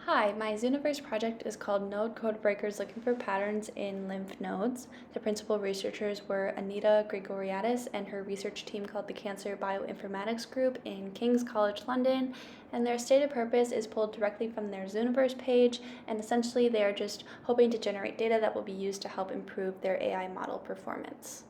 Hi, my Zooniverse project is called Node Code Breakers Looking for Patterns in Lymph Nodes. The principal researchers were Anita Grigoriadis and her research team called the Cancer Bioinformatics Group in King's College London, and their stated purpose is pulled directly from their Zooniverse page, and essentially they are just hoping to generate data that will be used to help improve their AI model performance.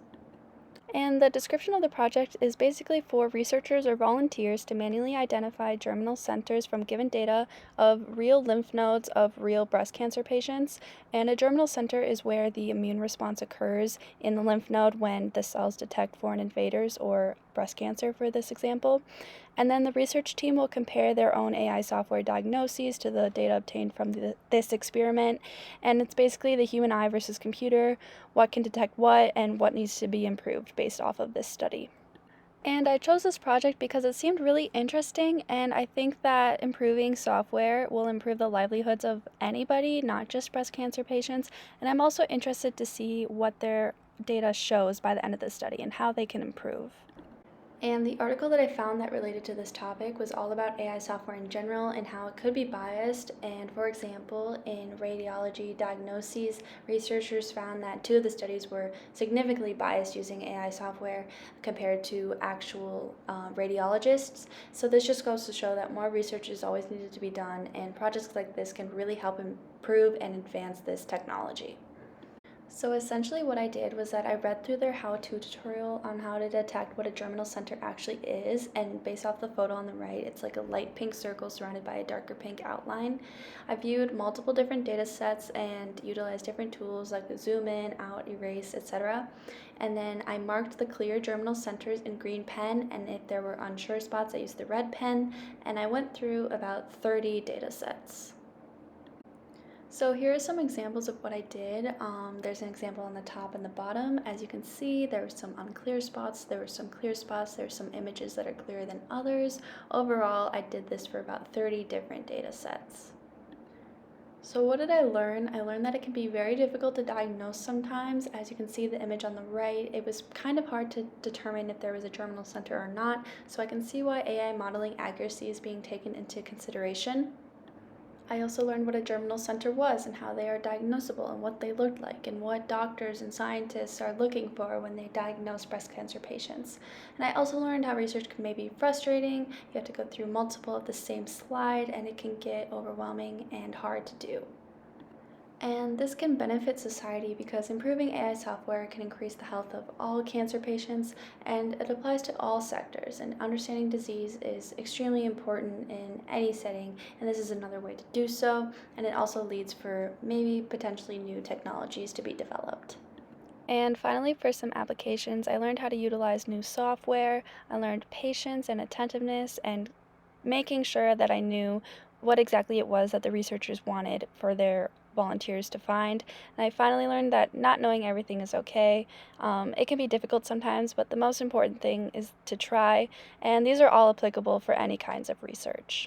And the description of the project is basically for researchers or volunteers to manually identify germinal centers from given data of real lymph nodes of real breast cancer patients. And a germinal center is where the immune response occurs in the lymph node when the cells detect foreign invaders or breast cancer, for this example. And then the research team will compare their own AI software diagnoses to the data obtained from this experiment. And it's basically the human eye versus computer, what can detect what, and what needs to be improved based off of this study. And I chose this project because it seemed really interesting, and I think that improving software will improve the livelihoods of anybody, not just breast cancer patients. And I'm also interested to see what their data shows by the end of the study and how they can improve. And the article that I found that related to this topic was all about AI software in general and how it could be biased. And for example, in radiology diagnoses, researchers found that two of the studies were significantly biased using AI software compared to actual radiologists. So this just goes to show that more research is always needed to be done, and projects like this can really help improve and advance this technology. So essentially what I did was that I read through their how-to tutorial on how to detect what a germinal center actually is, and based off the photo on the right, it's like a light pink circle surrounded by a darker pink outline. I viewed multiple different data sets and utilized different tools like the zoom in, out, erase, etc. And then I marked the clear germinal centers in green pen, and if there were unsure spots, I used the red pen, and I went through about 30 data sets. So here are some examples of what I did. There's an example on the top and the bottom. As you can see, there were some unclear spots, there were some clear spots, there were some images that are clearer than others. Overall, I did this for about 30 different data sets. So what did I learn? I learned that it can be very difficult to diagnose sometimes. As you can see the image on the right, it was kind of hard to determine if there was a germinal center or not, so I can see why AI modeling accuracy is being taken into consideration. I also learned what a germinal center was and how they are diagnosable and what they look like and what doctors and scientists are looking for when they diagnose breast cancer patients. And I also learned how research can maybe be frustrating. You have to go through multiple of the same slide, and it can get overwhelming and hard to do. And this can benefit society because improving AI software can increase the health of all cancer patients, and it applies to all sectors. And understanding disease is extremely important in any setting, and this is another way to do so. And it also leads for maybe potentially new technologies to be developed. And finally, for some applications, I learned how to utilize new software. I learned patience and attentiveness and making sure that I knew what exactly it was that the researchers wanted for their volunteers to find. And I finally learned that not knowing everything is okay. It can be difficult sometimes, but the most important thing is to try, and these are all applicable for any kinds of research.